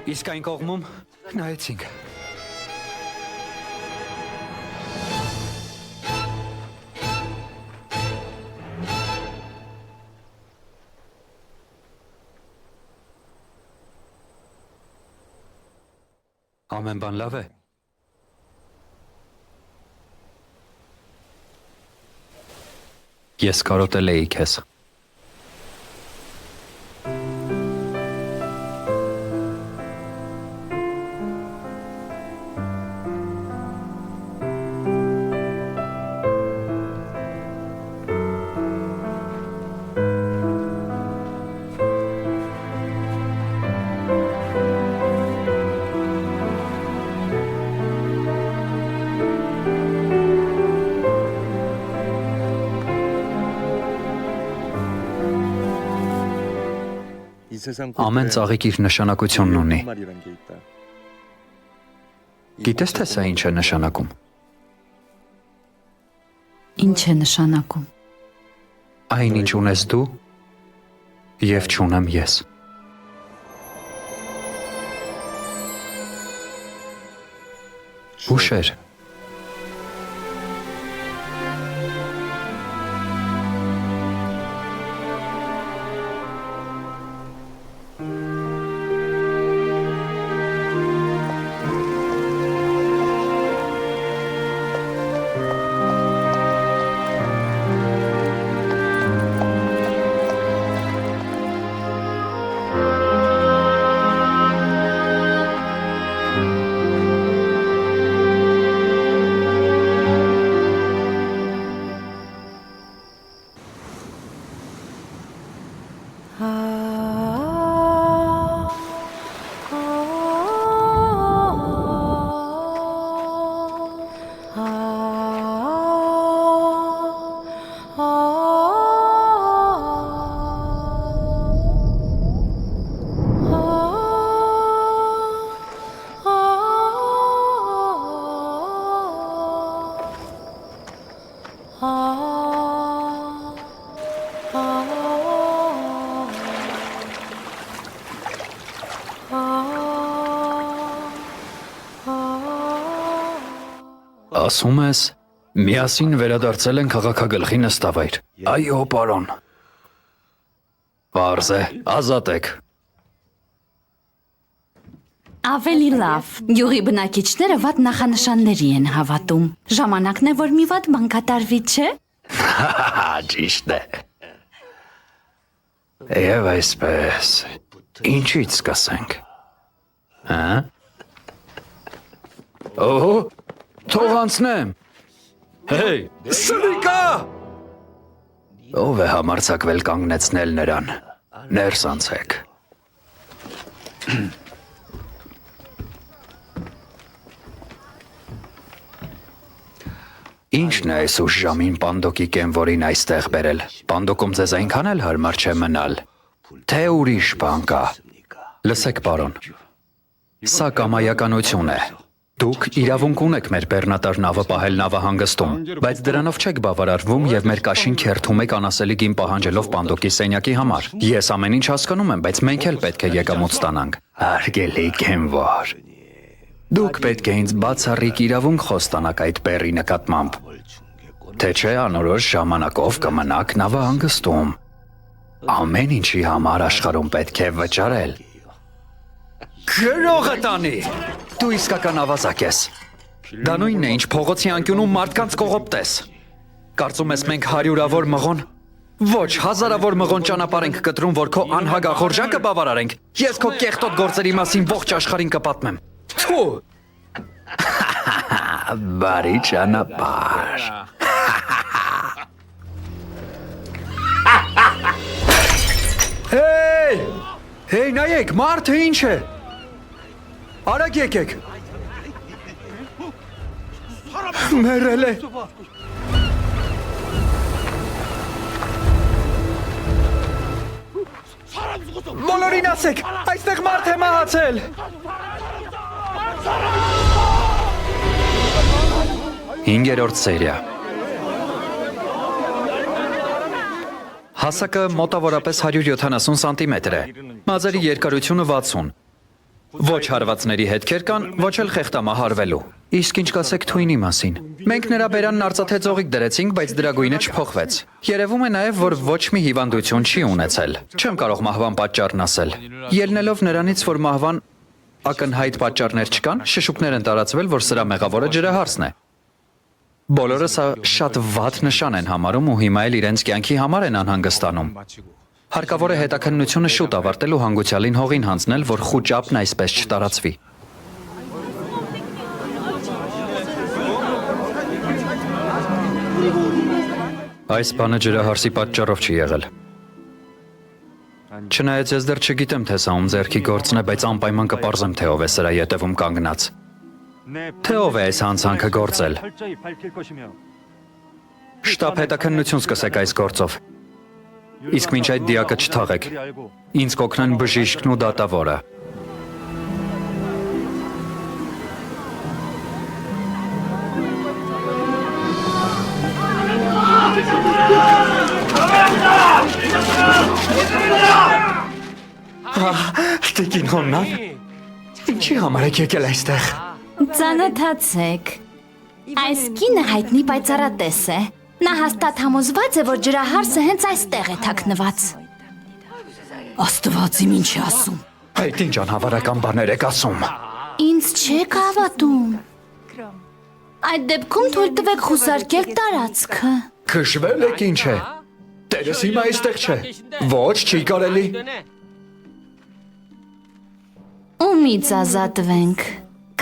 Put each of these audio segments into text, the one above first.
Իսկ այն կողմում նայեցինք։ Ամեն բան լավ է։ Ես կարոտել էի քեզ։ Ամեն ծաղիկ իր նշանակությունն ունի։ Գիտես թե սա ինչ է նշանակում։ Ինչ է նշանակում։ Այն ինչ ունես դու եւ չունեմ ես։ Ուշեր։ Ասում ես, միասին վերադարձել են քաղաքագլխի նստավայր։ Այո, պարոն։ Պարզ է, ազատ եք։ Ավելի լավ։ Գյուղի բնակիչները վատ նախանշանների են հավատում։ Ժամանակն է, որ մի վատ բան կատարվի, չէ՞։ Ճիշտ է։ Եվ այսպես, ինչից սկսենք։ Հա? Օհո, թող անցնեմ։ Հեյ, սրիկա։ Ով է համարձակվել կանգնեցնել նրան։ Ներս անցեք։ Ինչն է այս ուշ ժամին Պանդոկի կենվորին այստեղ բերել։ Պանդոկում ձեզ այնքան էլ հարմար չէ մնալ։ Թե ուրիշ բան կա։ Լսեք, պարոն։ Սա կամայականություն է։ Դուք իրավունք ունեք մեր բեռնատար նավը պահել նավահանգստում, բայց դրանով չեք բավարարվում եւ մեր կաշին քերթում եք անասելի գին պահանջելով Պանդոկի սենյակի համար։ Ես ամեն ինչ հասկանում եմ, բայց մենք էլ պետք է եկամուտ ստանանք։ Հարգելի կենվոր։ Դուք պետք է ինձ բացառիկ իրավունք խոստանաք այդ բեռի նկատմամբ։ Թե չէ անորոշ ժամանակով կմնաք նավահանգստում։ Ամեն ինչի համար աշխարհում պետք է վճարել։ Գրողը տանի։ Դու իսկական ավազակ ես։ Դա նույնն է, ինչ փողոցի անկյունում մարդկանց կողոպտես։ Կարծում ես մենք հարյուրավոր մղոն, ոչ հազարավոր մղոն ճանապարհ ենք կտրում, որ քո անհագախորժակը բավարարենք։ Ես քո կեղտոտ գործերի մասին ողջ աշխարհին կպատմեմ։ Թու։ Բարի ճանապարհ։ Հեյ! Հեյ, նայեք, մարդը ինչ է։ Արագ եկեք։ Մերել է։ Բոլորին ասեք, այստեղ մարդ է մահացել։ Հինգերորդ սերիա։ Հասակը մոտավորապես 170 սանտիմետր է, մազերի երկարությունը 60։ Ոչ հարվածների հետքեր կան, ոչ էլ խեղտամահարվելու։ Իսկ ինչ կասեք թույնի մասին։ Մենք նրա բերանն արծաթե ծողիկ դրեցինք, բայց դրա գույնը չփոխվեց։ Երևում է նաև, որ ոչ մի հիվանդություն չի ունեցել։ Չեմ կարող մահվան պատճառն ասել։ Ելնելով նրանից, որ մահվան ակնհայտ պատճառներ չկան, շշուկներ են տարածվել, որ սրա մեղավորը ջրահարսն է։ Բոլորը սա շատ վատ նշան են համարում ու հիմա էլ իրենց կյանքի համար են անհանգստանում։ Հարկավոր է հետաքննությունը շուտ ավարտել ու հանգուցյալին հողին հանձնել, որ խուճապն այսպես չտարածվի։ Այս բանը ջրահարսի պատճառով չի եղել։ Չնայած ես դեռ չգիտեմ, թե սա ում ձեռքի գործն է, բայց անպայման կպարզեմ, թե ով է սրա ետևում կանգնած։ Թե ով է այս հանցանքը գործել։ Շտապ հետաքննություն սկսեք այս գործով։ Իսկ մինչ այդ դիակը չթաղեք։ Ինձ կօգնեն բժիշկն ու դատավորը։ Տիկին Հոննան, ինչի համար եք եկել այստեղ։ Ծանոթացեք։ Այս կինը հայտնի պայծառատես է։ Նա հաստատ համոզված է, որ ջրահարսը հենց այստեղ է թաքնված։ Աստված իմ ինչ է ասում։ Այդ ինչ անհավարական բաներ եք ասում։ Ինձ չեք հավատում։ Այդ դեպքում թույլ տվեք խուսարկել տարածքը։ Քշվել եք ինչ է։ Տերս հիմա այստեղ չէ։ Ոչ, չի կարելի։ Ումից ազատվենք։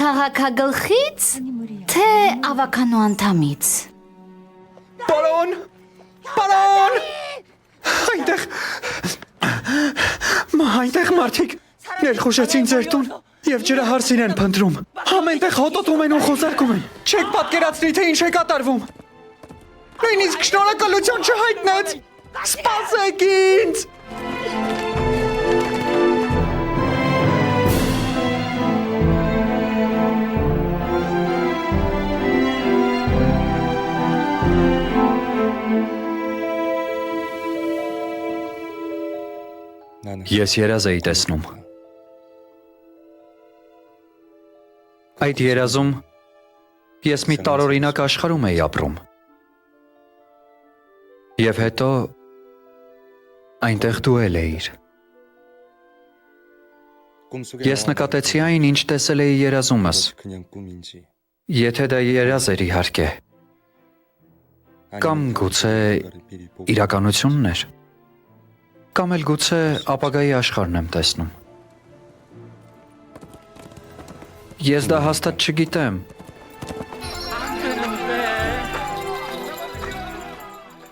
Քաղաքագլխից, թե ավականու անդամից։ Պարոն! Պարոն! Այնտեղ մարդիկ ներխուժեցին ձեր տուն և ջրահարսին են փնտրում։ Ամենտեղ հոտոտում են ու խոզարկում են։ Չեք պատկերացնի, թե ինչ է կատարվում։ Նույնիսկ շնորհակալություն չհայտնեց։ Սպասեք ինձ։ Ես երազ էի տեսնում։ Այդ երազում ես մի տարօրինակ աշխարհում էի ապրում։ Եվ հետո այնտեղ դու էլ էիր։ Ես նկատեցի այն, ինչ տեսել էի երազումս։ Եթե դա երազ էր իհարկե։ Կամ գուցե իրականությունն էր։ Կամ էլ գուցե ապագայի աշխարհն եմ տեսնում։ Ես դա հաստատ չգիտեմ։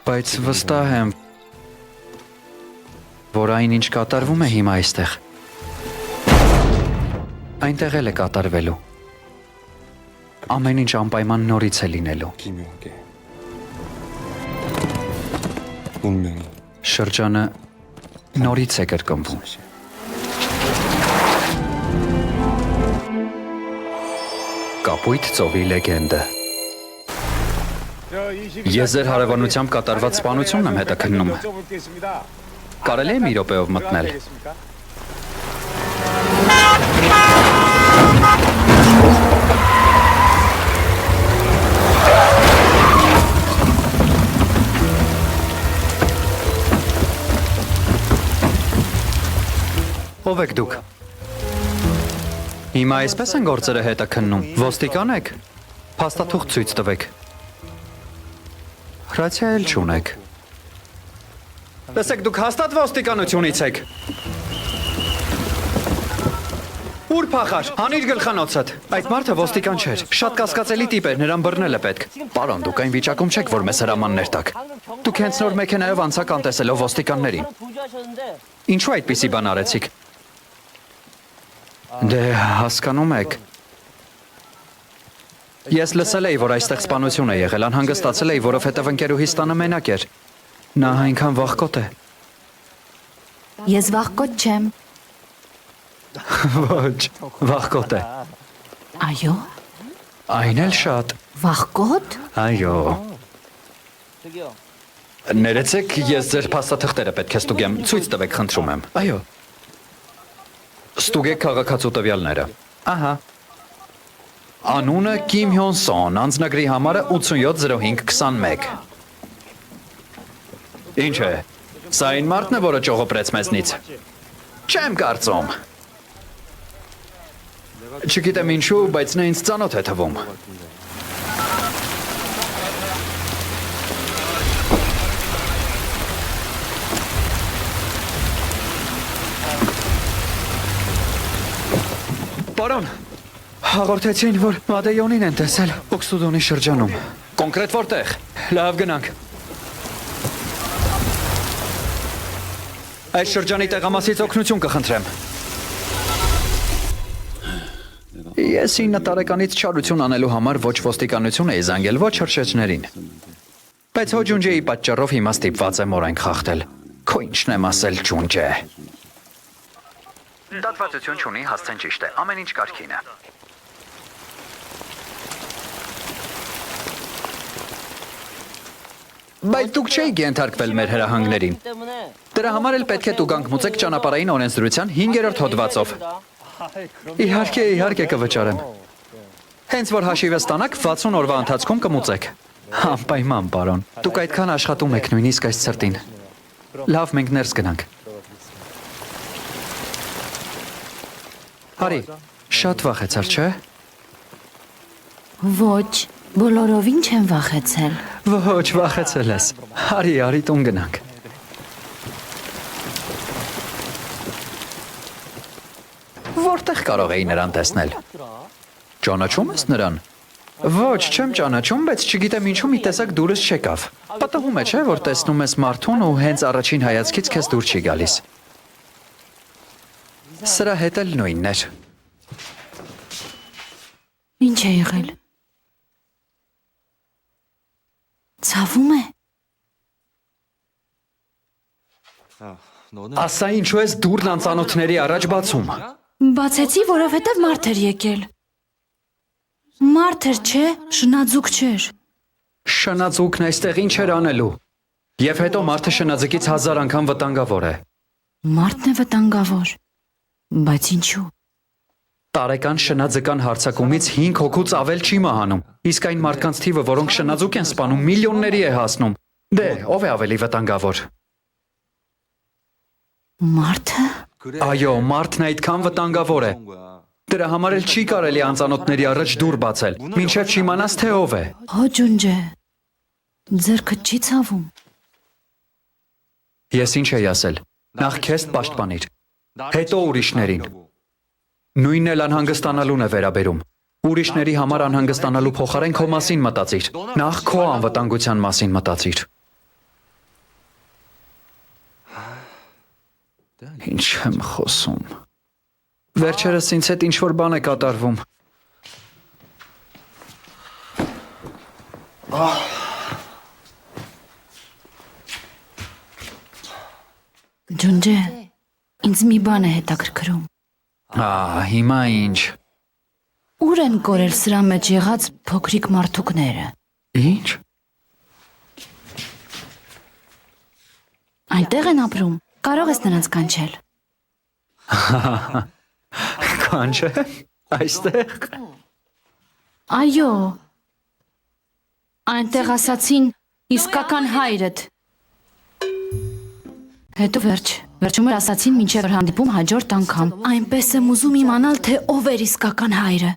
Բայց վստահ եմ, որ այն ինչ կատարվում է հիմա այստեղ, այնտեղ էլ է կատարվելու։ Ամեն ինչ անպայման նորից է լինելու։ Շրջանը նորից է կրկնվում։ Կապույտ ծովի լեգենդը։ Ես ձեր հարևանությամբ կատարված սպանությունն եմ հետաքննում։ Կարելի է մի րոպեով մտնել։ Ո՞վ եք դուք։ Հիմա այսպես են գործերը հետաքննում։ Ոստիկան եք։ Փաստաթուղթ ցույց տվեք։ Հրացիա էլ չունեք։ Տեսեք, դուք հաստատ ոստիկանությունից եք։ Ուր փախար, հանիր գլխանոցդ։ Այդ մարդը ոստիկան չէր, շատ կասկածելի տիպ էր, նրան բռնել է պետք։ Պարոն, դուք այն վիճակում չեք, որ մեզ հրամաններ տաք։ Դուք հենց նոր մեքենայով անցաք անտեսելով ոստիկաններին։ Ինչու այդպիսի բան արեցիք։ Դե հասկանում եք։ Ես լսել էի, որ այստեղ սպանություն է եղել, անհանգստացել էի, որովհետև ընկերուհիս տանը մենակ էր։ Նա այնքան վախկոտ է։ Ես վախկոտ չեմ։ Ոչ, վախկոտ է։ Այո։ Այն էլ շատ։ Վախկոտ։ Այո։ Ներեցեք, ես ձեր փաստաթղթերը պետք է ստուգեմ, ցույց տվեք, խնդրում եմ։ Այո։ Ստուգեք քաղաքացու տվյալները։ Ահա։ Անունը Կիմ Հյոն Սոն, անձնագրի համարը 870521։ Ինչ է։ Սա այն մարդն է, որը ճողոպրեց մեզնից։ Չեմ կարծում։ Չգիտեմ ինչու, բայց նա ինձ ծանոթ է թվում։ Պարոն, հաղորդեցին, որ Մադեյոնին են տեսել Օքսուդոնի շրջանում։ Կոնկրետ որտեղ։ Լավ գնանք։ Այս շրջանի տեղամասից օգնություն կխնդրեմ։ Ես 9 տարեկանից չարություն անելու համար ոչ ոստիկանություն էի զանգել, ոչ հրշեջներին։ Բայց հո ջունջեի պատճառով հիմա ստիպված եմ օրենք խախտել։ Քո ինչն եմ ասել ջունջե։ Դատվածություն չունի, հասցեն ճիշտ է, ամեն ինչ կարգին է։ Բայց դուք չէիք ենթարկվել մեր հրահանգներին։ Դրա համար էլ պետք է դուք գանք ճանապարհային օրենսդրության 5-րդ հոդվածով։ Իհարկե կվճարեմ։ Հենց որ հաշիվը ստանաք, 60 օրվա ընթացքում կմուծեք։ Անպայման, պարոն։ Դուք այդքան աշխատում եք նույնիսկ այս ցրտին։ Լավ, մենք ներս գնանք։ Հարի, շատ վախեցար, չէ՞։ Ոչ, բոլորովին չեմ վախեցել։ Ոչ, վախեցել ես։ Հարի, տուն գնանք։ Որտեղ կարող էի նրան տեսնել։ Ճանաչում ես նրան։ Ոչ, չեմ ճանաչում, բայց չգիտեմ ինչու մի տեսակ դուրս չեկավ։ Պատահում է, չէ՞, որ տեսնում ես մարդուն ու հենց առաջին հայացքից քեզ դուր չի գալիս։ Սրա հետ էլ նույնն էր։ Ինչ է եղել։ Ցավում է։ Ասա ինչու ես դուրն անծանոթների առաջ բացում։ Բացեցի, որովհետև մարդ էր եկել։ Մարդ էր, չէ, շնաձուկ չէր։ Շնաձուկն այստեղ ինչ էր անելու։ Եվ հետո մարդը շնաձկից 1000 անգամ վտանգավոր է։ Մարդն է վտանգավոր։ Բայց ինչու։ Տարեկան շնաձկան հարձակումից 5 հոգուց ավել չի մահանում։ Իսկ այն մարդկանց թիվը, որոնք շնաձուկ են սպանում, միլիոնների է հասնում։ Դե, ով է ավելի վտանգավոր։ Մարդը։ Այո, մարդն այդքան վտանգավոր է։ Դրա համար էլ չի կարելի անծանոթների առաջ դուր բացել, մինչև չիմանաս թե ով է։ Հո ջունջե։ Ձեռքդ չի ցավում։ Ես ինչ էի ասել։ Նախ քեզ պաշտպանիր, հետո ուրիշներին։ Նույնն էլ անհանգստանալուն է վերաբերում։ Ուրիշների համար անհանգստանալու փոխարեն քո մասին մտածիր։ Նախ քո անվտանգության մասին մտածիր։ Ինչ եմ խոսում։ Վերջերս ինձ հետ ինչ-որ բան է կատարվում։ Ջունջե, ինձ մի բան է հետաքրքրում։ Հիմա ինչ։ Ուր են կորել սրա մեջ եղած փոքրիկ մարդուկները։ Ինչ։ Այնտեղ են ապրում։ Կարող ես նրանց կանչել։ Կանչե։ Այստեղ։ Այո։ Այնտեղ ասացին իսկական հայրդ։ Հետո վերջում էլ ասացին մինչև հանդիպում հաջորդ անգամ։ Այնպես եմ ուզում իմանալ, թե ով էր իսկական հայրը։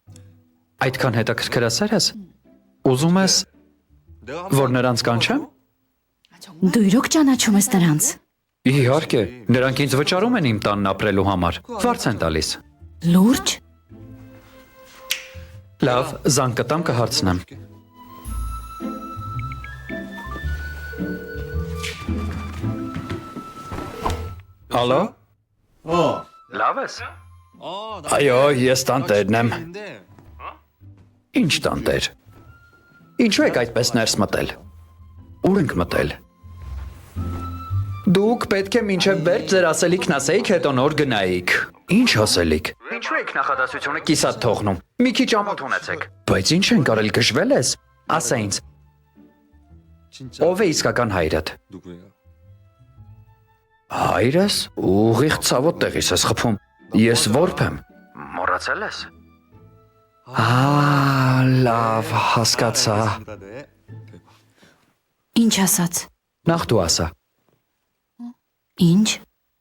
Այդքան հետաքրքրասեր ես։ Ուզում ես, որ նրանց կանչեմ։ Դու իրոք ճանաչում ես նրանց։ Իհարկե, նրանք ինձ վճարում են իմ տանն ապրելու համար։ Վարձ են տալիս։ Լուրջ։ Լավ, զանգ կտամ կհարցնեմ։ Ալո։ Լավ ես։ Այո, ես տանտերն եմ։ Ինչ տանտեր։ Ինչու եք այդպես ներս մտել։ Ուր ենք մտել։ Դուք պետք է մինչև վերջ ձեր ասելիքն ասեիք, հետո նոր գնայիք։ Ինչ ասելիք։ Ինչու եք նախադասությունը կիսատ թողնում։ Մի քիչ ամոթ ունեցեք։ Բայց ինչ են կարել գժվել ես։ Ասա ինձ։ Ով է իսկական հայրդ։ Հայրս ուղիղ ցավոտ տեղից ես խփում։ Ես որբ եմ։ Մոռացել ես։ Լավ, հասկացա։ Ինչ ասաց։ Նախ դու ասա։ Ինչ։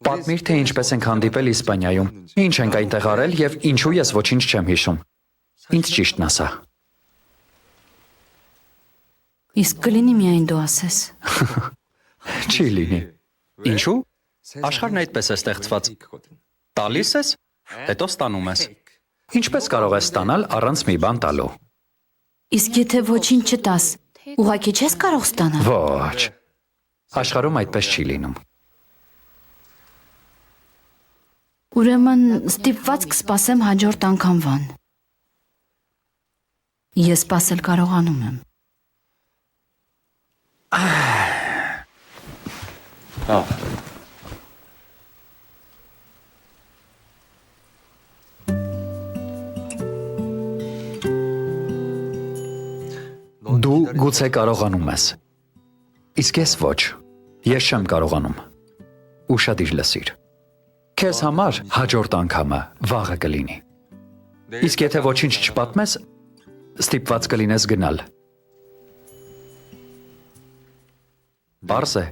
Պատմիր, թե ինչպես ենք հանդիպել Իսպանիայում։ Ինչ ենք այնտեղ արել եւ ինչու ես ոչինչ չեմ հիշում։ Ինչ ճիշտն ասա։ Իսկ կլինի միայն դու ասես։ Չի լինի։ Ինչու։ Աշխարհն այդպես է ստեղծված։ Տալիս ես, հետո ստանում ես։ Ինչպես կարող ես ստանալ առանց մի բան տալու։ Իսկ եթե ոչինչ չտաս, ուղղակի չես կարող ստանալ։ Ոչ։ Աշխարհում այդպես չի լինում։ Ուրեմն ստիպված կսպասեմ հաջորդ անգամվան։ Ես սպասել կարողանում եմ։ Դու գուցե կարողանում ես։ Իսկ ես ոչ։ Ես չեմ կարողանում։ Ուշադիր լսիր։ Քեզ համար հաջորդ անգամը վաղը կլինի։ Իսկ եթե ոչինչ չպատմես, ստիպված կլինես գնալ։ Պարզ է։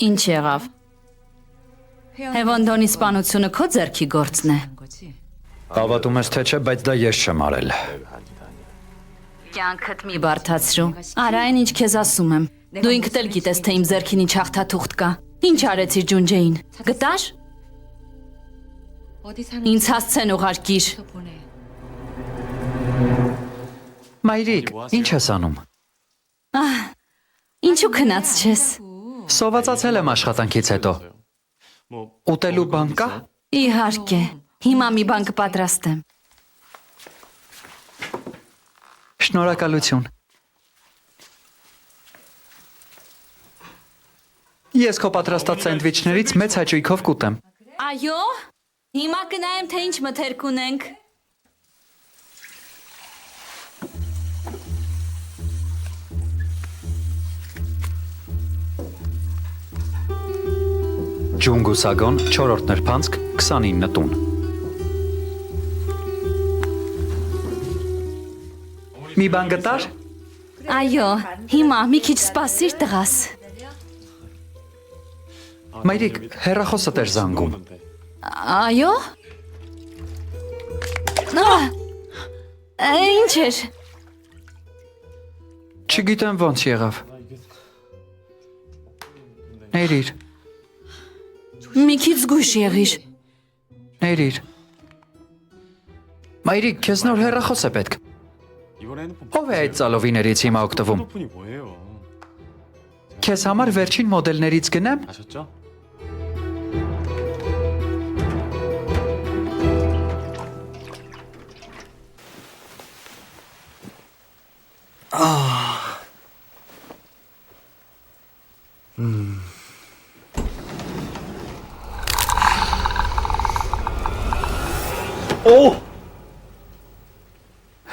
Ինչ եղավ։ Հևոնդոնի սպանությունը քո ձեռքի գործն է։ Հավատում ես թե չէ, բայց դա ես չեմ արել։ Կյանքդ մի բարթացրու։ Արա այն ինչ քեզ ասում եմ։ Դու ինքդ էլ գիտես, թե իմ ձեռքին ինչ հաղթաթուղթ կա։ Ինչ արեցիր ջունջեին։ Գտար։ Ինձ հասցեն ուղարկիր։ Մայրիկ, ինչ ես անում։ Ինչու քնած չես։ Սովածացել եմ աշխատանքից հետո։ Ուտելու բան կա։ Իհարկե։ Հիմա մի բան կպատրաստեմ։ Շնորհակալություն։ Ես քո պատրաստած սենդվիչներից մեծ հաճույքով կուտեմ։ Այո։ Հիմա կնայեմ, թե ինչ մթերք ունենք։ Ջունգուսագոն 4-րդ նրբանցք 29 տուն։ Մի բան գտար։ Այո, հիմա մի քիչ սպասիր տղաս։ Մայրիկ, հեռախոսդ էր զանգում։ Այո։ Ինչ էր։ Չգիտեմ ոնց եղավ։ Ներիր, Մի քիչ զգույշ եղիր։ ներիր։ Մայրիկ, քեզ նոր հեռախոս է պետք։ Ո՞վ է այդ ծալովիներից հիմա օգտվում։ 핸드폰이 뭐예요? Քեզ համար վերջին մոդելներից գնեմ։ 아셨죠?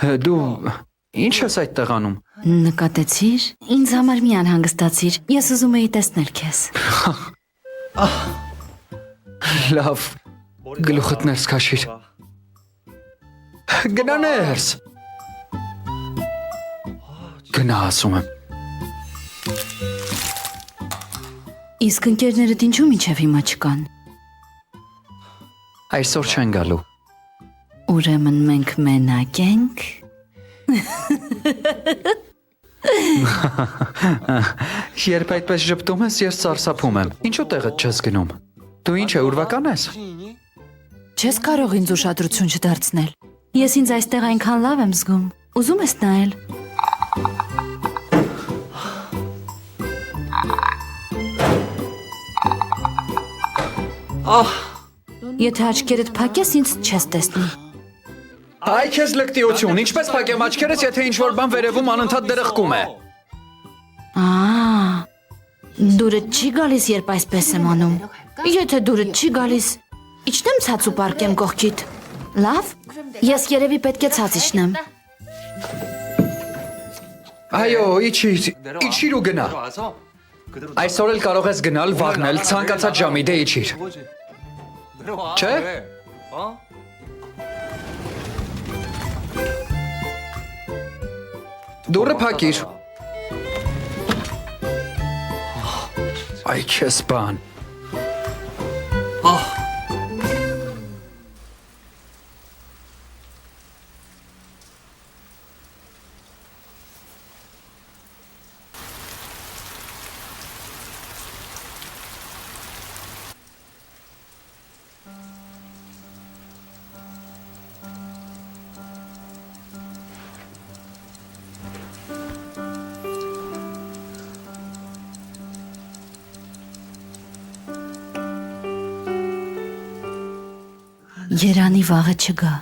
Դու ինչ ես այդտեղ անում։ Նկատեցիր։ Ինձ համար մի անհանգստացիր։ Ես ուզում էի տեսնել քեզ։ Լավ, գլուխդ ներս քաշիր։ Գնա ներս։ Գնա ասում եմ։ Իսկ ընկերներդ ինչու մինչև հիմա չկան։ Այսօր չեն գալու։ Ուրեմն մենք մենակ ենք։ Երբ այդպես ժպտում ես, ես սարսափում եմ։ Ինչու տեղդ չես գնում։ Դու ինչ է ուրվական ես։ Չես կարող ինձ ուշադրություն չդարձնել։ Ես ինձ այստեղ այնքան լավ եմ զգում։ Ուզում ես նայել։ Եթե աչքերդ փակես, ինձ չես տեսնի։ Այ քեզ լկտիություն, ինչպես փակեմ աչքերս, եթե ինչ որ բան վերևում անընդհատ դրխկում է։ Դուրը չի գալիս, երբ այսպես եմ անում։ Եթե դուրը չի գալիս, իջնեմ ցած ու պարկեմ կողքիդ։ Լավ, ես երևի պետք է ցած իջնեմ։ Այո, իջիր ու գնա։ Այսօր էլ կարող ես գնալ, վաղնել, ցանկացած ժամի դե իջիր։ Չէ՞։ Դուրը փակիր։ Այ քեզ բան։ Երանի վաղը չգա։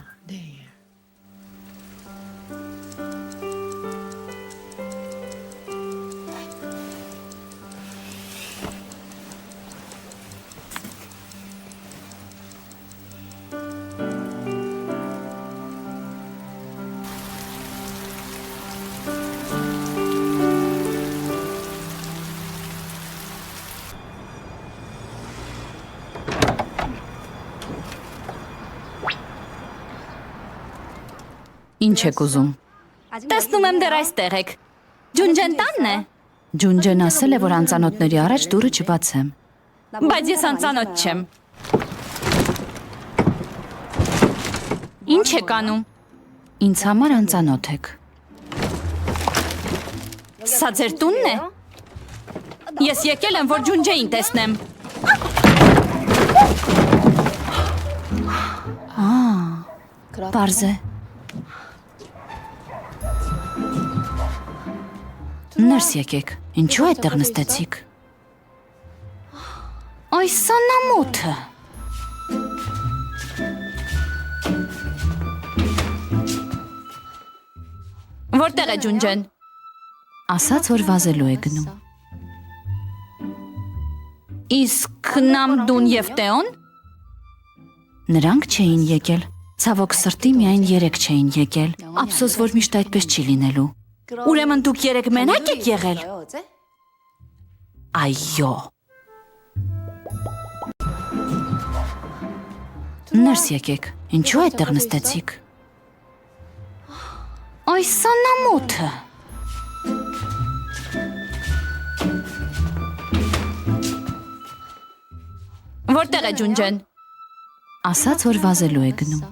Ինչ եք ուզում։ Տեսնում եմ դեռ այստեղ եք։ Ջունջեն տանն է։ Ջունջեն ասել է, որ անծանոթների առաջ դուռը չբացեմ։ Բայց ես անծանոթ չեմ։ Ինչ եք անում։ Ինձ համար անծանոթ եք։ Սա ձեր տունն է։ Ես եկել եմ, որ Ջունջեին տեսնեմ։ Պարզ է։ Ներս եկեք, ինչու այդտեղ նստեցիք։ Այս սանամոթը։ Որտեղ է Ջունջեն։ Ասաց, որ վազելու է գնում։ Իսկ Նամդուն և Տեոն։ Նրանք չէին եկել։ Ցավոք սրտի միայն 3 չէին եկել։ Ափսոս, որ միշտ այդպես չի լինելու։ Ուրեմն դուք 3 մենակ եք եղել։ Այո։ Ներս եկեք, ինչու այդտեղ նստեցիք։ Այս սանամոթը։ Որտեղ է Ջունջեն։ Ասաց, որ վազելու է գնում։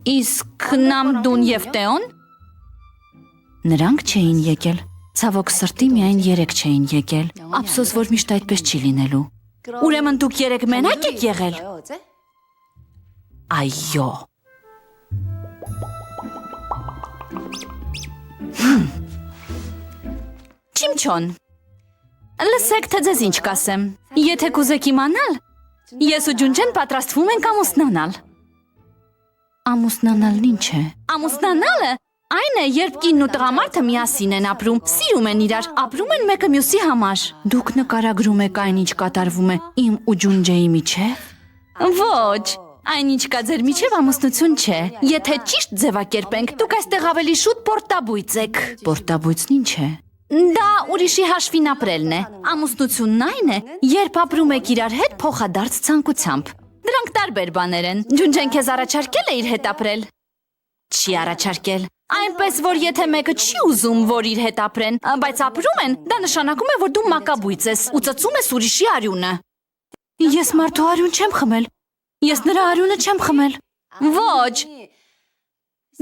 Իսկ Նամդուն և Տեոն։ Նրանք չէին եկել։ Ցավոք սրտի միայն 3 չէին եկել։ Ափսոս, որ միշտ այդպես չի լինելու։ Ուրեմն դուք 3 մենակ եք եղել։ Այո։ Չիմչոն։ Լսեք, թե ձեզ ինչ կասեմ։ Եթե կուզեք իմանալ, ես ու Ջունջեն պատրաստվում ենք ամուսնանալ։ Ամուսնանալն ինչ է։ Ամուսնանալը այն է, երբ կինն ու տղամարդը միասին են ապրում, սիրում են իրար, ապրում են մեկը մյուսի համար։ Դուք նկարագրում եք այն, ինչ կատարվում է իմ ու Ջունջեի միջև։ Ոչ, այն ինչ կա ձեր միջև ամուսնություն չէ։ Եթե ճիշտ ձևակերպենք, դուք այստեղ ավելի շուտ պորտաբույծ եք։ Պորտաբույծն ինչ է։ Դա ուրիշի հաշվին ապրելն է։ Ամուսնությունն այն է, երբ ապրում եք իրար հետ փոխադարձ ցանկությամբ։ Դրանք տարբեր բաներ են։ Ջունջեն քեզ առաջարկել է իր հետ ապրել։ Չի առաջարկել։ Այնպես որ եթե մեկը չի ուզում, որ իր հետ ապրեն, բայց ապրում են, դա նշանակում է, որ դու մակաբույծ ես ու ծծում ես ուրիշի արյունը։ Ես մարդու արյուն չեմ խմել։ Ես նրա արյունը չեմ խմել։ Ոչ։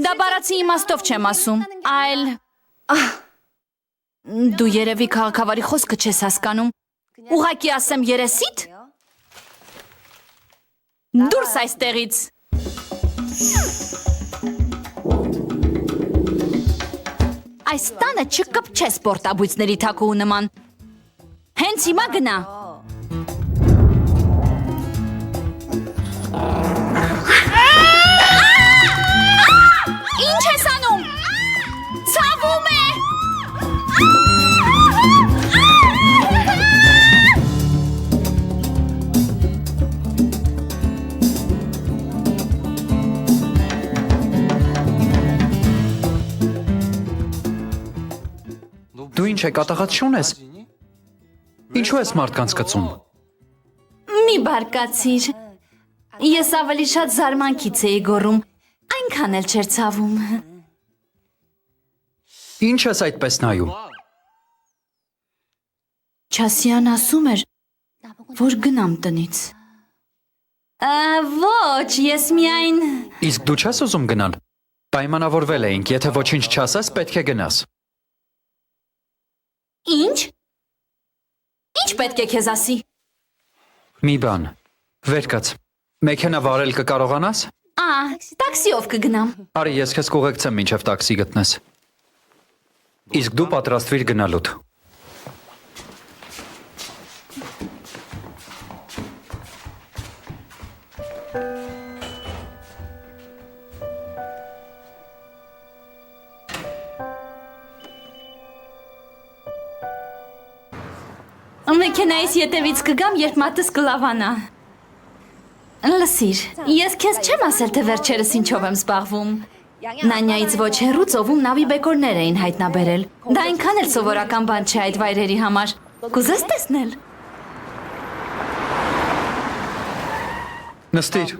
Դա բառացի իմաստով չեմ ասում, այլ դու երևի քաղաքավարի խոսքը չես հասկանում։ Ուղղակի ասեմ երեսիդ։ Դուրս այստեղից։ Այս տանը չկպչես պորտաբույծների թակուհու նման։ Հենց հիմա գնա։ Ինչ ես անում։ Ցավում է։ ինչ է կատաղած չունես։ Ինչու ես մարդկանց կծում։ Մի բարկացիր։ Ես ավելի շատ զարմանքից էի գոռում, այնքան էլ չէր ցավում։ Ինչ ես այդպես նայում։ Չասյան ասում էր, որ գնամ տնից։ Ոչ, ես միայն… Իսկ դու չես ուզում գնալ։ Պայմանավորվել էինք, եթե ոչինչ չասես, պետք է գնաս։ Ինչ։ Ինչ պետք է քեզ ասի։ Մի բան։ Վեր կաց։ Մեքենա վարել կկարողանաս։ Տաքսիով կգնամ։ Արի, ես քեզ կուղեկցեմ մինչև տաքսի գտնես։ Իսկ դու պատրաստվիր գնալուդ։ Մեքենայիս ետևից կգամ, երբ մատս կլավանա։ Լսիր, ես քեզ չեմ ասել, թե վերջերս ինչով եմ զբաղվում։ Նանյայից ոչ հեռու ծովում նավի բեկորներ էին հայտնաբերել։ Դա այնքան էլ սովորական բան չէ այդ վայրերի համար։ Կուզես տեսնել։ Նստիր։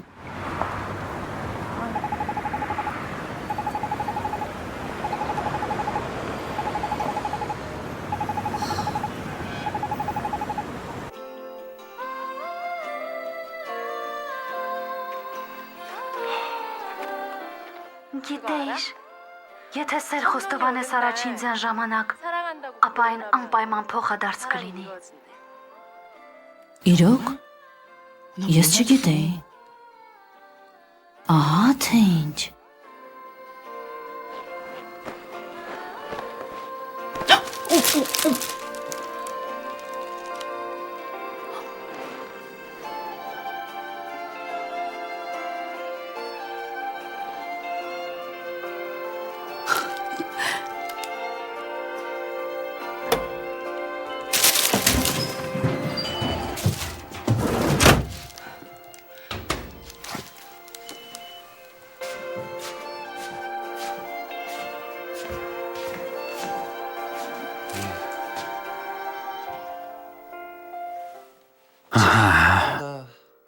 Գիտեիր, եթե Սեր խոստովանես առաջին ձյան ժամանակ, ապա այն անպայման փոխադարձ կլինի։ Իրոք, ես չգիտեի։ Ահա թե ինչ։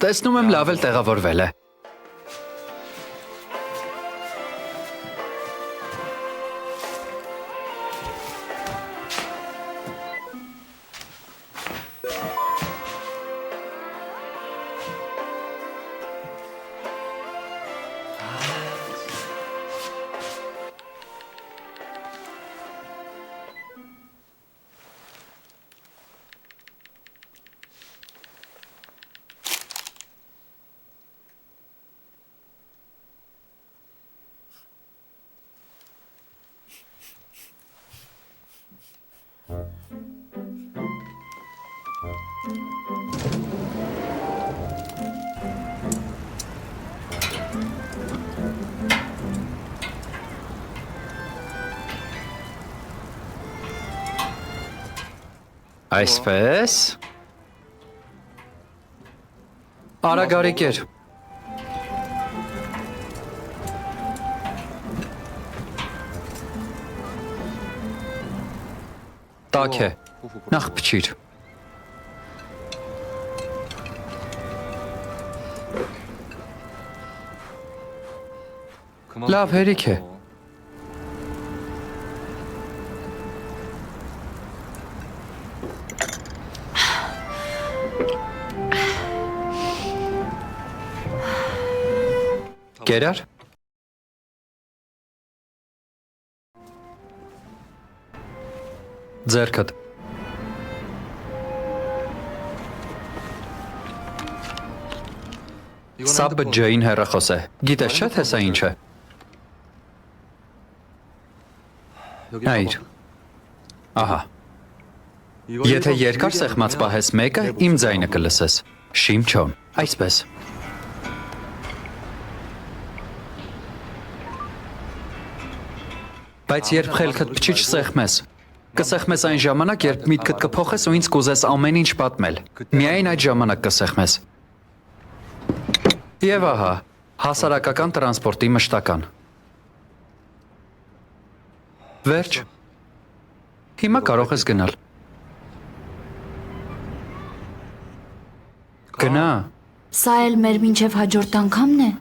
Տեսնում եմ լավ էլ տեղավորվել է։ Այսպես։ Արագարիք էր։ Տաք է։ Նախ փչիր։ Լավ հերիք է։ Գերար։ Ձերքդ։ Սա բջջային հեռախոս է։ Գիտես չէ՞ թե սա ինչ է։ Այր։ Ահա։ Եթե երկար սեղմած պահես մեկը, իմ ձայնը կլսես։ Շիմչոն, այսպես։ Բայց երբ խելքդ փչիչ սեղմես, կսեղմես այն ժամանակ, երբ միտքդ կփոխես ու ինձ կուզես ամեն ինչ պատմել։ Միայն այդ ժամանակ կսեղմես։ Եվ ահա, հասարակական տրանսպորտի մշտական։ Վերջ։ Հիմա կարող ես գնալ։ Գնա։ Սա էլ մեր մինչև հաջորդ անգամն է։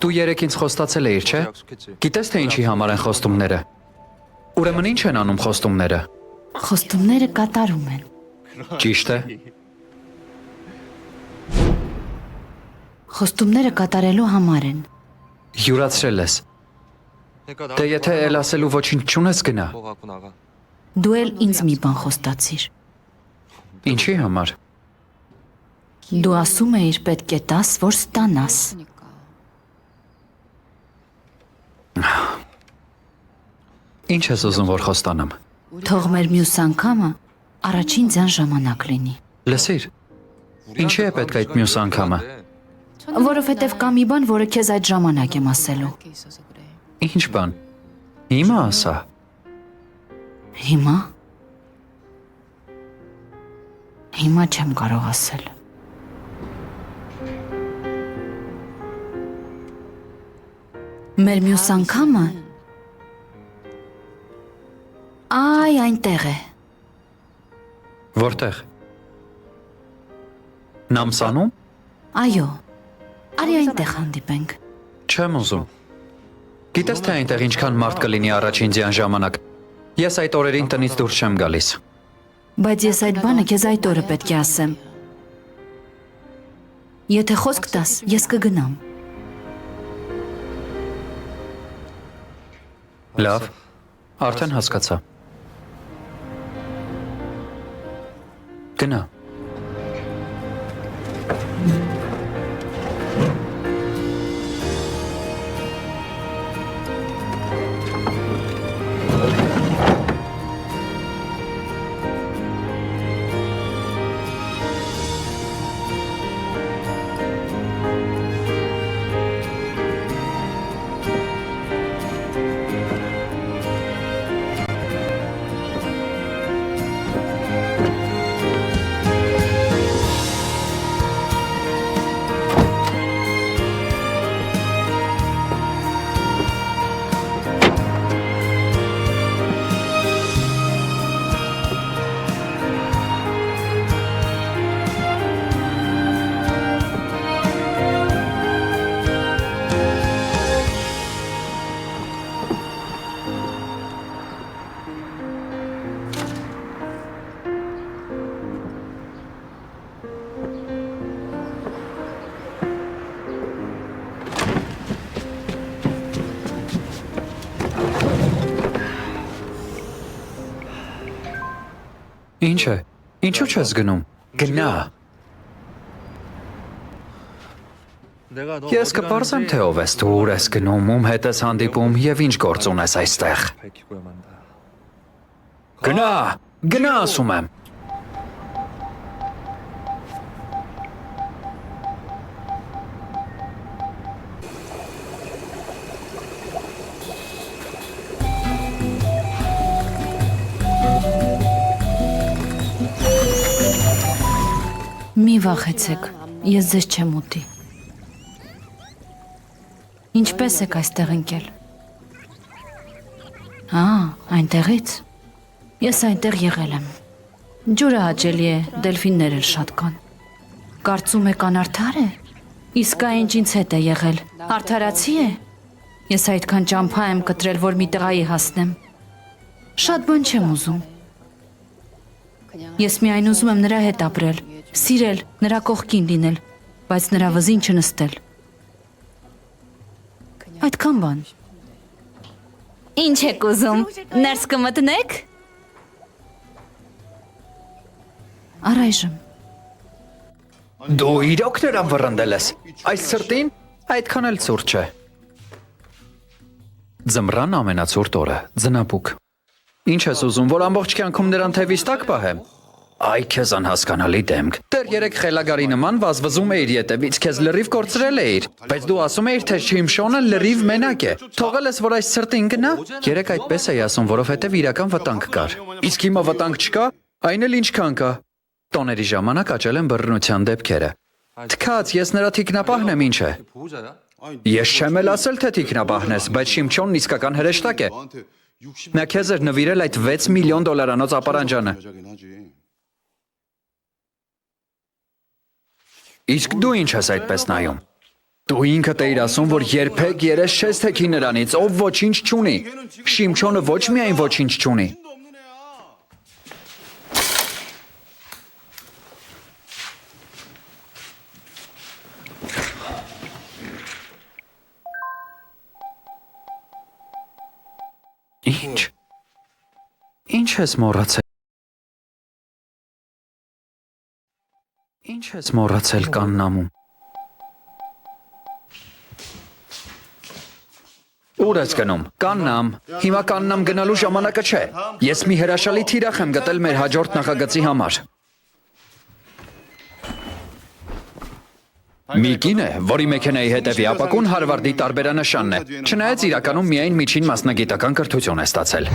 Դու երեք ինձ խոստացել էիր, չէ՞։ Գիտես թե ինչի համար են խոստումները։ Ուրեմն ինչ են անում խոստումները։ Խոստումները կատարում են։ Ճիշտ է։ Խոստումները կատարելու համար են։ Յուրացրել ես։ Դե եթե էլ ասելու ոչինչ չունես գնա։ Դու էլ ինձ մի բան խոստացիր։ Ինչի համար։ Դու ասում էիր պետք է տաս, որ ստանաս։ Ինչ ես ուզում որ խոստանամ։ Թող մեր մյուս անգամը առաջին ձյան ժամանակ լինի։ Լսիր։ Ինչի է պետք այդ մյուս անգամը։ Որովհետև կա մի բան, որը քեզ այդ ժամանակ եմ ասելու։ Ինչ բան։ Հիմա ասա։ Հիմա։ Հիմա չեմ կարող ասել։ Մեր մյուս անգամը այնտեղ է։ Որտեղ։ Նամսանում։ Այո։ Արի այնտեղ հանդիպենք։ Չեմ ուզում։ Գիտես թե այնտեղ ինչքան մարդ կլինի առաջին ձյան ժամանակ։ Ես այդ օրերին տնից դուրս չեմ գալիս։ Բայց ես այդ բանը քեզ այդ օրը պետք է ասեմ։ Եթե խոսք տաս, ես կգնամ։ Լավ, արդեն հասկացա։ Գնա։ Ինչ է։ Ինչու չես գնում։ Գնա։ Ես կպարզեմ թե ով ես դու, ուր ես գնում, ում հետ ես հանդիպում եւ ինչ գործ ունես այստեղ։ Գնա, գնա ասում եմ։ Մի վախեցեք, ես ձեզ չեմ ուտի։ Ինչպես եք այստեղ ընկել։ Այնտեղից։ Ես այնտեղ եղել եմ։ Ջուրը հաճելի է, դելֆիններ էլ շատ կան։ Կարծում եք անարդար է։ Իսկ այն ինձ հետ է եղել։ Արդարացի է։ Ես այդքան ճամփա եմ կտրել, որ մի տղայի հասնեմ։ Շատ բան չեմ ուզում։ Ես միայն ուզում եմ նրա հետ ապրել, սիրել, նրա կողքին լինել, բայց նրա վզին չնստել։ Այդքան բան։ Ինչ եք ուզում, ներս կմտնեք։ Առայժմ։ Դու իրոք նրան վռնդել ես։ Այս սրտին այդքան էլ ցուրտ չէ։ Ձմռան ամենացուրտ օրը, ձնապուկ։ Ինչ ես ուզում, որ ամբողջ կյանքում նրան թևից տակ պահեմ։ Այ քեզ անհասկանալի դեմք։ Դեռ երեք խելագարի նման վազվզում էիր ետևից, քեզ լրիվ կորցրել էիր, բայց դու ասում էիր, թե Շիմշոնը լրիվ մենակ է։ Թողել ես, որ այս սրտին գնա։ Երեք այդպես էի ասում, որովհետև իրական վտանգ կար։ Իսկ հիմա վտանգ չկա, այն էլ ինչքան կա։ Տոների ժամանակ աճել են բռնության դեպքերը։ Թքած, ես նրա թիկնապահն եմ, ինչ է։ Ես չեմ էլ ասել, թե թիկնապահն ես, բայց Շիմշոնն իսկական հրեշտակ է։ Նա քեզ էր նվիրել այդ 6 միլիոն դոլարանոց ապարանջանը։ Իսկ դու ինչ ես այդպես նայում։ Դու ինքդ էիր ասում, որ երբեք երես չես թեքի նրանից, ով ոչինչ չունի։ Շիմչոնը ոչ միայն ոչինչ չունի։ Ինչ ես մոռացել։ Ինչ ես մոռացել կաննամում։ Ուր ես գնում։ Կաննամ։ Հիմա կաննամ գնալու ժամանակը չէ։ Ես մի հրաշալի թիրախ եմ գտել մեր հաջորդ նախագծի համար։ Մի կին է, որի մեքենայի հետևի ապակուն Հարվարդի տարբերանշանն է։ Չնայած իրականում միայն միջին մասնագիտական կրթություն է ստացել։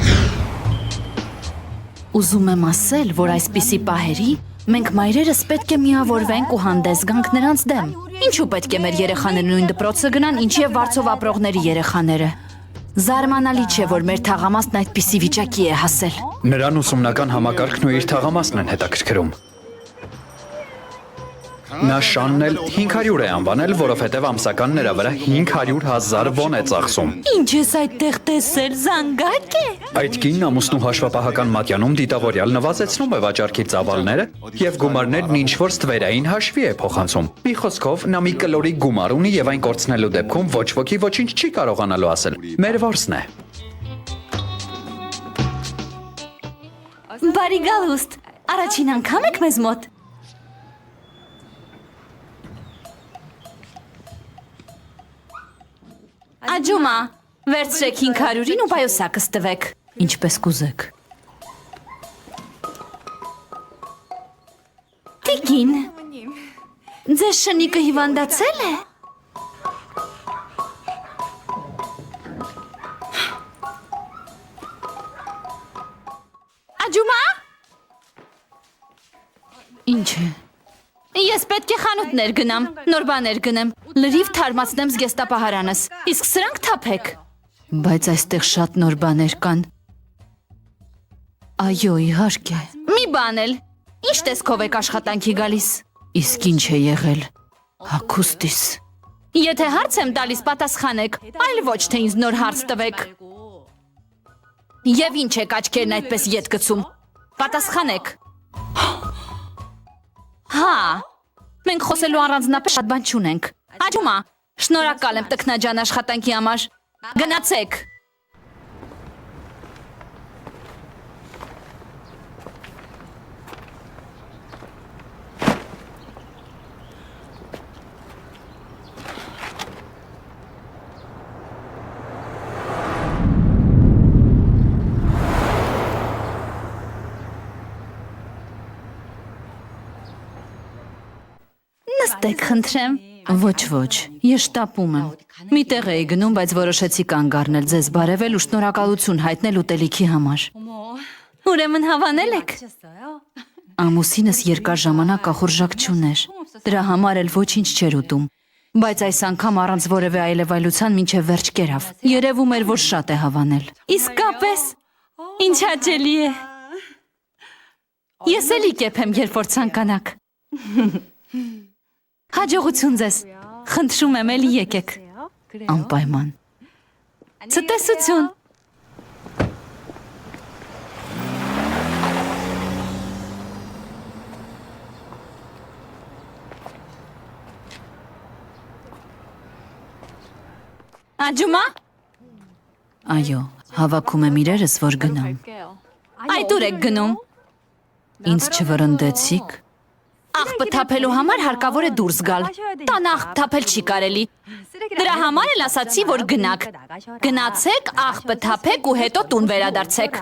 Ուզում եմ ասել, որ այսպիսի պահերի մենք մայրերս պետք է միավորվենք ու հանդես գանք նրանց դեմ։ Ինչու պետք է մեր երեխաները նույն դպրոցը գնան, ինչ եւ վարձով ապրողների երեխաները։ Զարմանալի չէ, որ մեր թաղամասն այդպիսի վիճակի է հասել։ Նրան ուսումնական համակարգն ու իր թաղամասն են հետաքրքրում։ Նա շանն էլ 500 է անվանել, որովհետև ամսական նրա վրա 500,000 վոն է ծախսում։ Ինչ ես այդտեղ տեսել, զանգակ է։ Այդ կինն ամուսնու հաշվապահական մատյանում դիտավորյալ նվազեցնում է վաճառքի ծավալները եւ գումարներն ինչ-որ ստվերային հաշվի է փոխանցում։ Մի խոսքով, նա մի կլորի գումար ունի եւ այն կորցնելու դեպքում ոչ ոքի ոչինչ չի կարողանալու ասել։ Մեր որսն է։ Բարի գալուստ։ Առաջին անգամ եք մեզ մոտ։ Աջումա, վերցրեք 500-ին ու պայուսակս տվեք։ Ինչպես կուզեք։ Տիկին, ձեզ շնիկը հիվանդացել է։ Աջումա։ Ինչ է։ Ես պետք է խանութներ գնամ, նոր բաներ գնեմ, լրիվ թարմացնեմ զգեստապահարանս, իսկ սրանք թափեք։ Բայց այստեղ շատ նոր բաներ կան։ Այո, իհարկե։ Մի բան էլ, ինչ տեսքով եք աշխատանքի գալիս։ Իսկ ինչ է եղել։ Հագուստիս։ Եթե հարց եմ տալիս, պատասխանեք, այլ ոչ թե ինձ նոր հարց տվեք։ Եվ ինչ եք աչքերն այդպես ետ գցում։ Պատասխանեք։ Հա, մենք խոսելու առանձնապես շատ բան չունենք։ Աջումա, շնորհակալ եմ տքնաջան աշխատանքի համար։ Գնացեք։ Նստեք, խնդրեմ։ Ոչ, ես շտապում եմ։ Մի տեղ էի գնում, բայց որոշեցի կանգ առնել ձեզ բարևել ու շնորհակալություն հայտնել ուտելիքի համար։ Ուրեմն հավանել եք։ Ամուսինս երկար ժամանակ ախորժակ չուներ։ Դրա համար էլ ոչինչ չէր ուտում։ Բայց այս անգամ առանց որևէ այլևայլության մինչև վերջ կերավ։ Երևում էր, որ շատ է հավանել։ Իսկապես։ Ինչ հաճելի է։ Ես էլի կեփեմ, երբ որ ցանկանաք։ Հաջողություն ձեզ, խնդրում եմ էլի եկեք, անպայման, ցտեսություն։ Աջումա։ Այո, հավաքում եմ իրերս, որ գնամ։ Այդ ուր եք գնում։ Ինձ չվրընդեցիք։ Աղբը թափելու համար հարկավոր է դուրս գալ։ Տան աղբ թափել չի կարելի։ Դրա համար էլ ասացի, որ գնաք։ Գնացեք, աղբը թափեք ու հետո տուն վերադարձեք։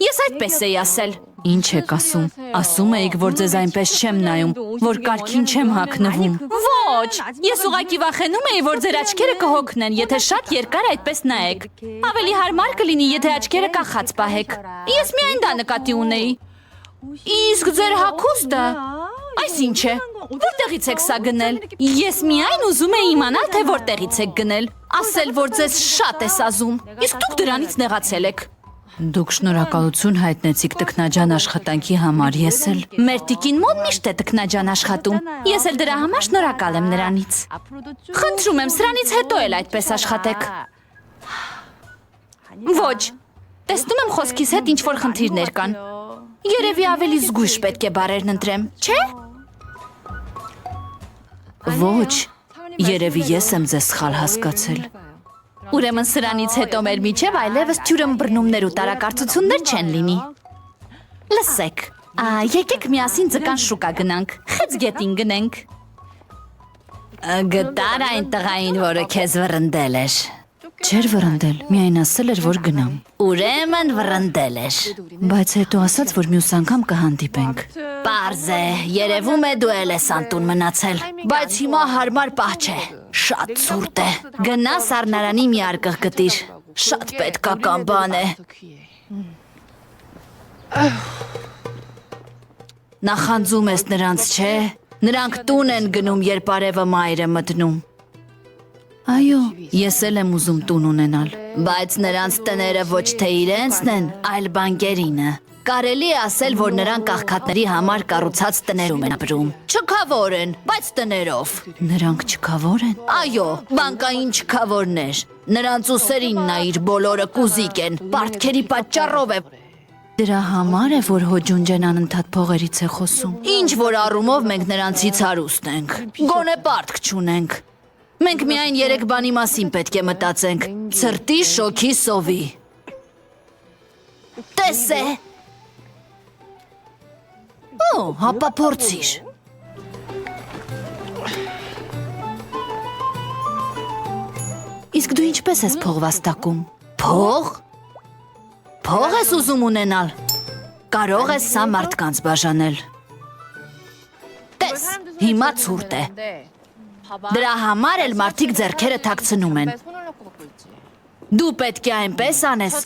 Ես այդպես էի ասել։ Ինչ եք ասում։ Ասում էիք, որ ձեզ այնպես չեմ նայում, որ կարգին չեմ հագնվում։ Ոչ, ես ուղղակի վախենում էի, որ ձեր աչքերը կհոգնեն, եթե շատ երկար այդպես նայեք։ Ավելի հարմար կլինի, եթե աչքերը կախած պահեք։ Ես միայն դա նկատի ունեի։ Իսկ ձեր հագուստը այս ինչ է, որտեղից եք սա գնել։ Ես միայն ուզում եի իմանալ, թե որտեղից եք գնել։ Ասել, որ ձեզ շատ է սազում, իսկ դուք դրանից նեղացել եք։ Դուք շնորհակալություն հայտնեցիք տքնաջան աշխատանքի համար, ես էլ։ Մեր տիկին մոտ միշտ է տքնաջան աշխատում։ Ես էլ դրա համար շնորհակալ եմ նրանից։ Խնդրում եմ, սրանից հետո էլ այդպես աշխատեք։ Ոչ։ Տեսնում եմ խոսքիս հետ ինչ-որ խնդիրներ կան։ Երևի ավելի զգույշ պետք է բառերն ընտրեմ, չէ՞։ Ոչ, երևի ես եմ ձեզ սխալ հասկացել։ Ուրեմն սրանից հետո մեր միջև այլևս թյուրըմբռնումներ ու տարակարծություններ չեն լինի։ Լսեք, եկեք միասին ձկան շուկա գնանք, խեցգետին գնենք։ Գտար այն տղային, որը քեզ վռնդել էր։ Չէր վռնդել, միայն ասել էր, որ գնամ։ Ուրեմն վռնդել էր։ Բայց հետո ասաց, որ մյուս անգամ կհանդիպենք։ Պարզ է, երևում է դու էլ ես անտուն մնացել։ Բայց հիմա հարմար պահ չէ։ Շատ ցուրտ է։ Գնա սառնարանի մի արկղ գտիր։ Շատ պետքական բան է։ Նախանձում ես նրանց, չէ։ Նրանք տուն են գնում, երբ արևը մայր է մտնում։ Այո, ես էլ եմ ուզում տուն ունենալ, բայց նրանց տները ոչ թե իրենցն են, այլ բանկերինը։ Կարելի է ասել, որ նրանք աղքատների համար կառուցած տներում են ապրում։ Չքավոր են, բայց տներով։ Նրանք չքավոր են։ Այո, բանկային չքավորներ։ Նրանց ուսերին նայիր, բոլորը կուզիկ են, պարտքերի պատճառով է։ Դրա համար է, որ հոջունջեն անընդհատ փողերից է խոսում։ Ինչ որ առումով մենք նրանցից հարուստ ենք։ Գոնե պարտք չունենք։ Մենք միայն 3 բանի մասին պետք է մտածենք. ցրտի, շոքի, սովի։ Տես է։ Օ, հապա փորձիր։ Իսկ դու ինչպես ես փող վաստակում։ Փող։ Փող ես ուզում ունենալ։ Կարող ես սա մարդկանց բաժանել։ Տես, հիմա ցուրտ է։ Դրա համար էլ մարդիկ ձեռքերը թաքցնում են։ Դու պետք է այնպես անես,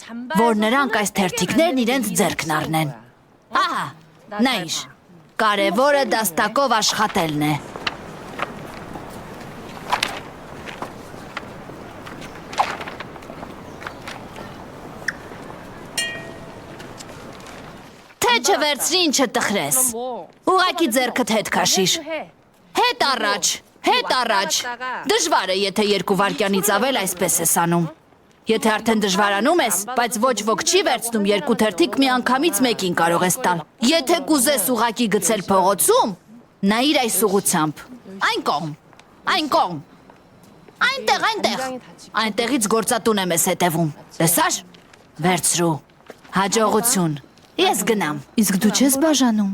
որ նրանք այս թերթիկներն իրենց ձեռքն առնեն։ Ահա, նայիր, կարևորը դաստակով աշխատելն է։ Թե չվերցրի, ինչը տխրես։ Ուղղակի ձեռքդ հետ քաշիր։ Հետ առաջ։ Հետ առաջ, դժվար է, եթե 2 վայրկյանից ավել այսպես ես անում։ Եթե արդեն դժվարանում ես, բայց ոչ ոք չի վերցնում 2 թերթիկ մի անգամից մեկին կարող ես տալ։ Եթե կուզես ուղակի գցել փողոցում, նայիր այս ուղությամբ։ Այն կողմ, այն կողմ, այնտեղ, այնտեղից գործատուն եմ ես հետևում, տեսար, վերցրու, հաջողություն, ես գնամ։ Իսկ դու չես բաժանում։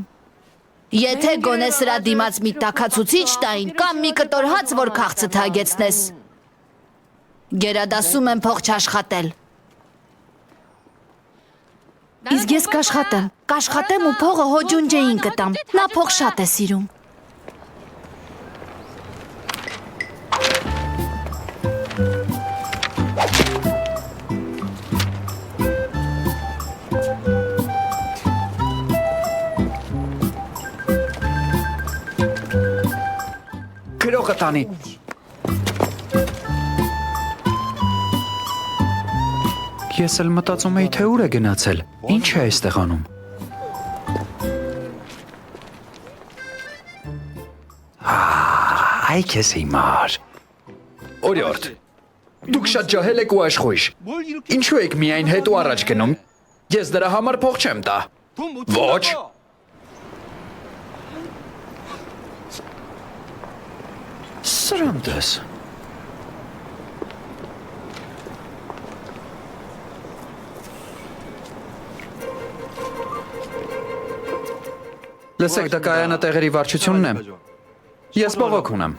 Եթե գոնե սրա դիմաց մի տաքացուցիչ տային կամ մի կտոր հաց, որ քաղցդ հագեցնես։ Գերադասում եմ փող չաշխատել։ Իսկ ես կաշխատեմ ու փողը հոջունջեին կտամ։ Նա փող շատ է սիրում։ Գրողը տանի։ Ես էլ մտածում էի, թե ուր է գնացել։ Ինչ է այստեղ անում։ Այ քեզ հիմար։ Օրիորդ, դուք շատ ջահել եք ու աշխույժ։ Ինչու եք միայն հետ ու առաջ գնում։ Ես դրա համար փող չեմ տա։ Ոչ։ Սրամդես։ Լսեք, դա կայանատեղերի վարչությունն է։ Ես բողոք ունեմ։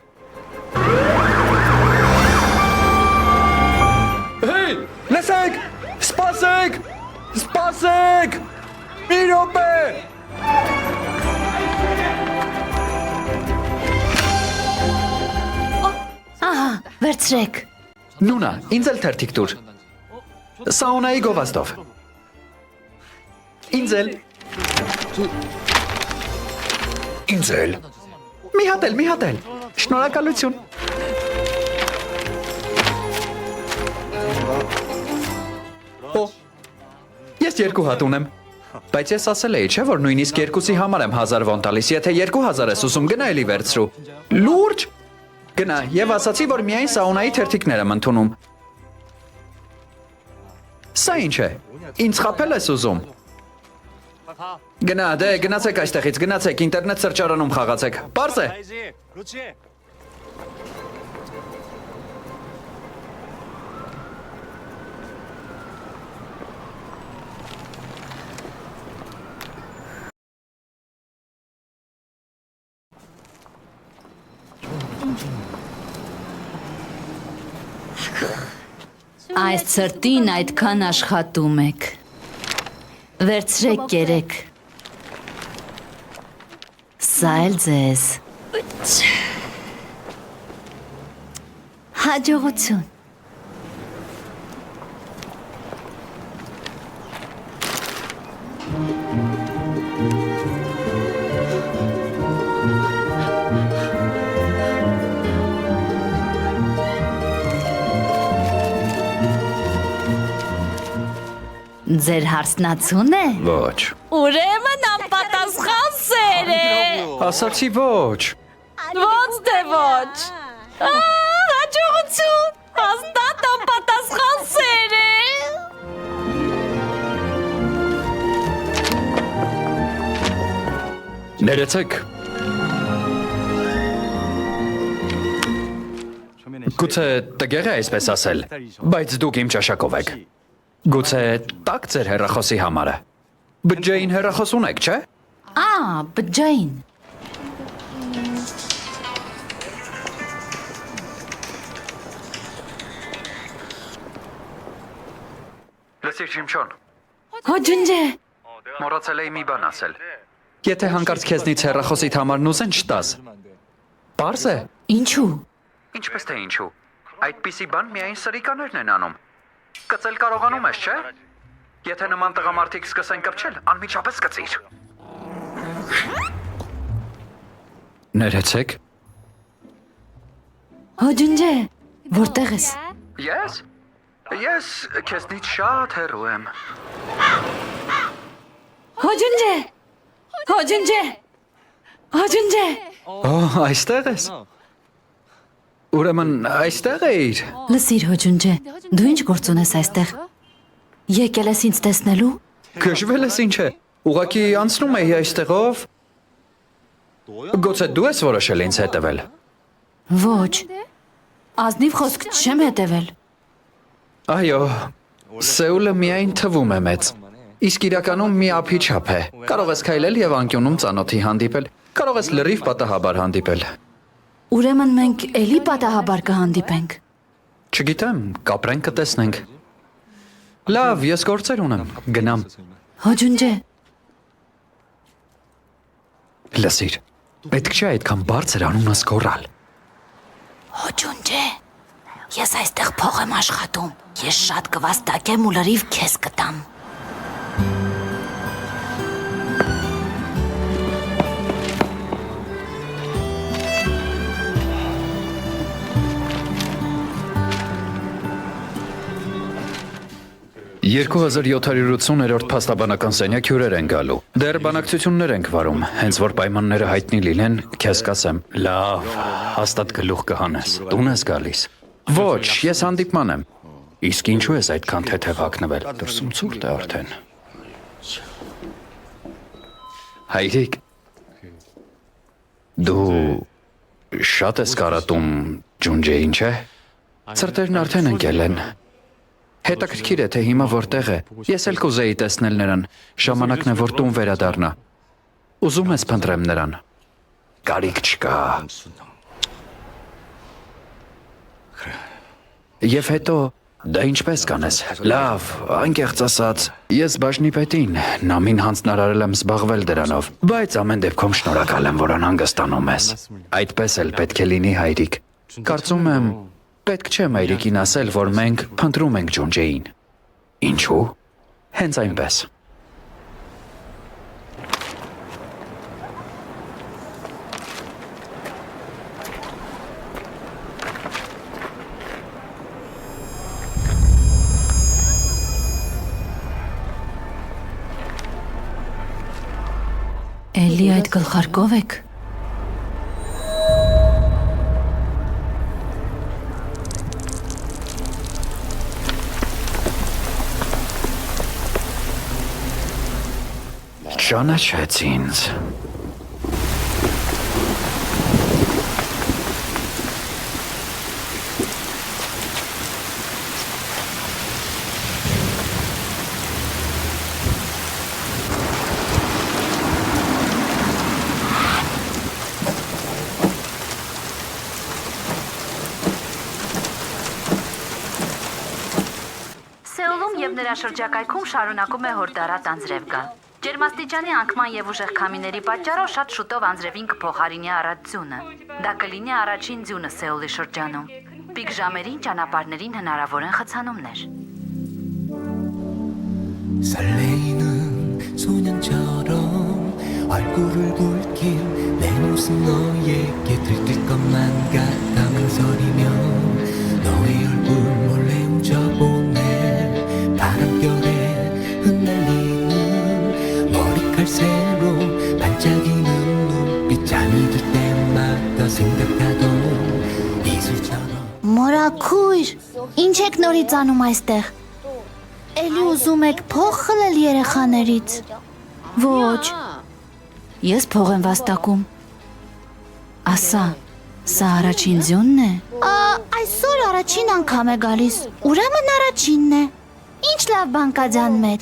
Հեյ, լսեք, սպասեք, սպասեք, մի րոպե։ Ահա, վերցրեք։ Նունա, ինձ էլ թերթիկ տուր։ Սաունայի գովազդով։ Ինձ էլ։ Ինձ էլ։ Մի հատ էլ։ Շնորհակալություն։ Օ, ես 2 հատ ունեմ։ Բայց ես ասել էի, չէ՞ որ նույնիսկ 2-ի համար եմ 1000 վոն տալիս, եթե 2000 ես ուզում գնա էլի վերցրու։ Լուրջ։ Գնա, եւ ասացի, որ միայն սաունայի թերթիկներ եմ ընդունում։ Սա ինչ է։ Ինձ խաբել ես ուզում։ Գնա, դե գնացեք այստեղից, գնացեք, ինտերնետ սրճարանում խաղացեք։ Պարզ է։ 그렇지. Այս ծրտին այդքան աշխատում եք։ Վերցրեք կերեք։ Սա էլ ձեզ։ Հաջողություն։ Ձեր հարսնացուն է։ Ոչ։ Ուրեմն անպատասխան սեր է։ Ասացի ոչ։ Ոնց դե ոչ։ Հաջողություն։ Հաստատ անպատասխան սեր է։ Ներեցեք։ Գուցե տգեղ է այսպես ասել, բայց դուք իմ ճաշակով եք։ Գուցե տակ ձեր հեռախոսի համարը։ Բջջային հեռախոս ունեք, չէ՞։ Բջջային։ Լսիր Շիմչոն, Հոջունջե։ մոռացել էի մի բան ասել։ Եթե հանկարծ քեզնից հեռախոսիդ համարն ուզեն չտաս։ Պարզ է։ Ինչու։ Ինչպես թե ինչու։ Այդպիսի բան միայն սրիկաներն են անում։ Կծել կարողանում ես, չէ՞։ Եթե նման տղամարդիկ սկսեն կպչել, անմիջապես կծիր։ Ներեցեք։ Հոջունջե, որտեղ ես։ Ես քեզնից շատ հեռու եմ։ Հոջունջե։ Հոջունջե։ Հոջունջե։ Այստեղ ես։ Ուրեմն այստեղ էիր։ Լսիր Հոջունջե, դու ինչ գործ ունես այստեղ։ Եկել ես ինձ տեսնելու։ Քշվել ես ինչ է։ Ուղղակի անցնում էի այստեղով։ Գուցե դու ես որոշել ինձ հետևել։ Ոչ։ Ազնիվ խոսք չեմ հետևել։ Այո, Սեուլը միայն թվում է մեծ։ Իսկ իրականում մի ափի չափ է։ Կարող ես քայլել եւ անկյունում ծանոթի հանդիպել։ Կարող ես լրիվ պատահաբար հանդիպել։ Ուրեմն մենք էլի պատահաբար կհանդիպենք։ Չգիտեմ, կապրենք կտեսնենք։ Լավ, ես գործեր ունեմ, գնամ։ Հոջունջե։ Լսիր, պետք չէ այդքան բարձր անունս գոռալ։ Հոջունջե։ Ես այստեղ փող եմ աշխատում։ Ես շատ կվաստակեմ ու լրիվ քեզ կտամ։ «2780-րդ փաստաբանական սենյակ հյուրեր են գալու։ Դեռ բանակցություններ ենք վարում, հենց որ պայմանները հայտնի լինեն, քեզ կասեմ։ Լավ, հաստատ գլուխ կհանես։ Տուն ես գալիս։ Ոչ, ես հանդիպման եմ։ Իսկ ինչու ես այդքան թեթև հագնվել։ Դրսում ցուրտ է արդեն։ Հայրիկ, դու շատ ես կարատում ջունջեին, չէ՞։ Ծրտերն արդեն ընկել են։ Հետաքրքիր է, թե հիմա որտեղ է։ Ես էլ կուզեի տեսնել նրան։ Ժամանակն է, որ տուն վերադառնա։ Ուզում ես փնտրեմ նրան։ Կարիք չկա։ Եվ հետո, դա ինչպես կանես։ Լավ, անկեղծ ասած, ես բաժնի պետին, նամին հանձնարարել եմ զբաղվել դրանով, բայց ամեն դեպքում շնորհակալ եմ, որ անհանգստանում ես։ Այդպես էլ պետք է լինի, հայրիկ։ Կարծում եմ, պետք չէ մայրիկին ասել, որ մենք փնտրում ենք ջունջեին։ Ինչու՞։ Հենց այնպես։ գլխարկով եք։ Ճանաչեց ինձ։ Սեուլում եւ նրա շրջակայքում շարունակում է հորդարատ անձրև գալ։ Ջերմաստիճանի անկման եւ ուժեղ քամիների պատճառով շատ շուտով անձրևին կփոխարինի առատ ձյունը։ Դա կլինի առաջին ձյունը Սեուլի շրջանում։ Պիկ ժամերին ճանապարհներին հնարավոր են խցանումներ։ 설레이는 소년처럼 얼굴을 붉힌 내 모습 너에게 들뜰 것만 같아 망설이며 너의 얼굴 몰래 훔쳐보네 바람결에 흩날리는 머리칼새로 반짝이는 눈빛 잠이 들 때마다 생각하던 이슬처럼 Մորաքույր, ինչ եք նորից անում այստեղ։ Էլի ուզում եք փող խլել երեխաներից։ Ոչ։ Ես փող եմ վաստակում։ Ասա, սա առաջին ձյունն է։ Այսօր առաջին անգամ է գալիս։ Ուրեմն առաջինն է։ Ինչ լավ բան կա ձյան մեջ։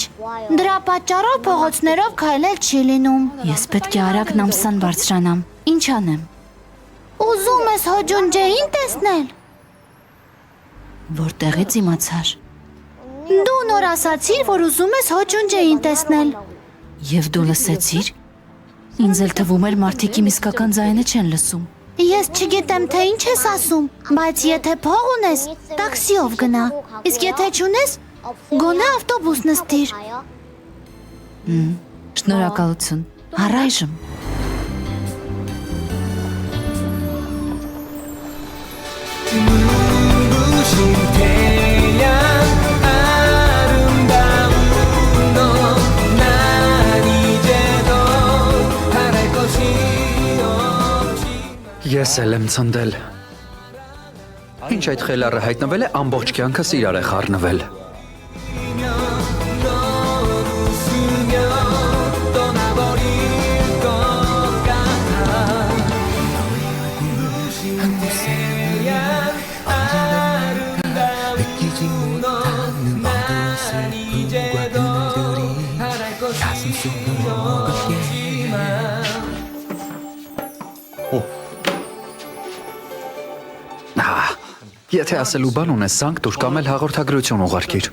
Դրա պատճառով փողոցներով քայլել չի լինում։ Ես պետք է արագ նամսան բարձրանամ։ Ինչ անեմ։ Ուզում ես հոջունջեին տեսնել։ Որտեղից իմացար։ Դու նոր ասացիր, որ ուզում ես հոջունջեին տեսնել։ Եվ դու լսեցիր։ Ինձ էլ թվում էր մարդիկ իմ իսկական ձայնը չեն լսում։ Ես չգիտեմ, թե ինչ ես ասում, բայց եթե փող ունես, տաքսիով գնա։ Իսկ եթե չունես, գոնե ավտոբուս նստիր։ Շնորհակալություն։ Առայժմ։ 눈부신 태양 아름다운 너난 이제도 바랄 것이 없지 Ես էլ եմ ցնդել։ Ինչ այդ խելառը հայտնվել է ամբողջ կյանքս իրար է խառնվել։ 넌 웃으며 떠나버릴 것 같아 한 곳에 느끼지 못하는 어두운 슬픔과 그늘들이 가슴 속을 먹을게 Եթե ասելու բան ունես, զանգ տուր կամ էլ հաղորդագրություն ուղարկիր։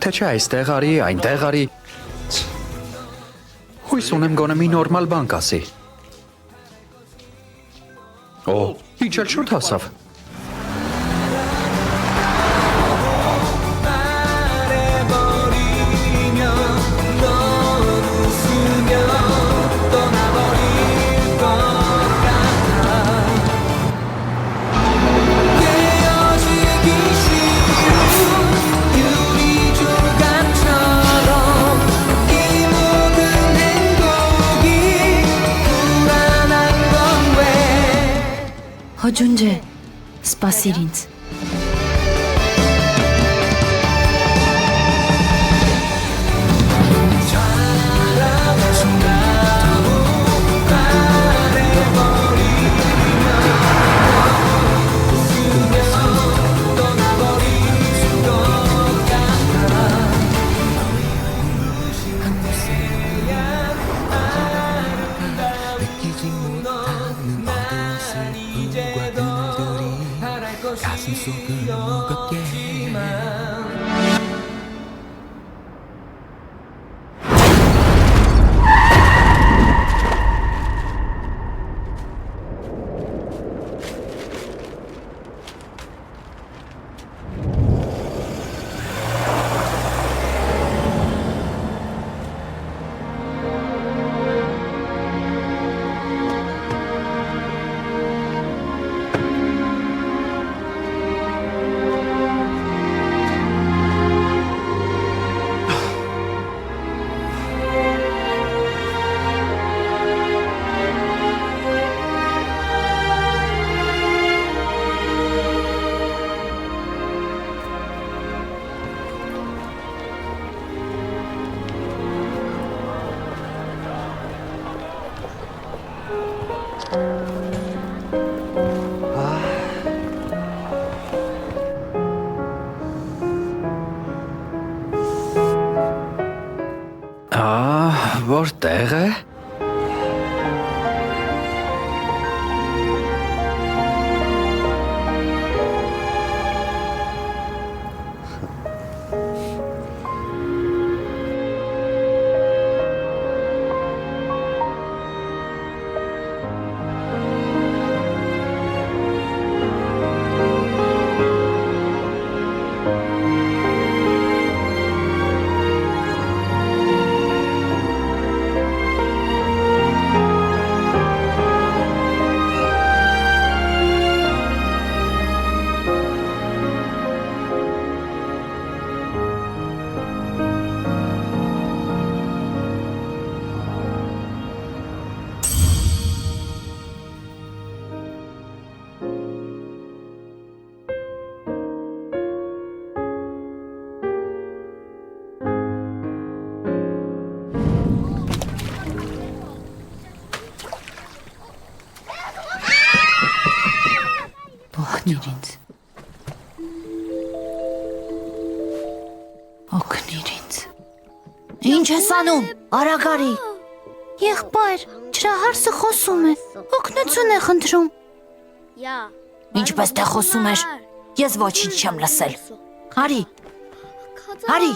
Թե չէ այստեղ արի, այնտեղ արի։ Հույս ունեմ գոնե մի նորմալ բան կասի։ Օ, ինչ էլ շուտ հասավ։ 말해버리며 넌 웃으며 떠나버릴 것 같아 깨어지기 쉬운 유리 조각처럼 이 모든 행복이 불안한 건 왜 Հոջունջե, սպասիր ինձ։ 느끼지 못하는 어두운 슬픔과 그늘들이 가슴 속을 무겁게 Որտեղ է։ Օգնիր ինձ։ Օգնիր ինձ։ Ինչ ես անում, արագարի։ Եղբայր, ջրահարսը խոսում է, օգնություն է խնդրում։ Ինչպես թե խոսում էր, ես ոչինչ չեմ լսել։ Հարի, հարի։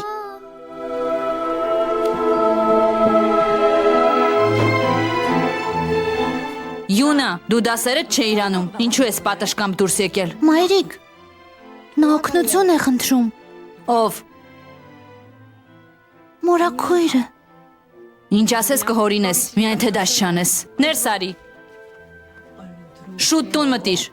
Յունա, դու դասերը չէիր անում, ինչու ես պատշգամբ դուրս եկել։ Մայրիկ, նա օգնություն է խնդրում։ Ով։ Մորաքույրը։ Ինչ ասես կհորինես, միայն թե դաշ չանես։ Ներս արի։ Շուտ տուն մտիր։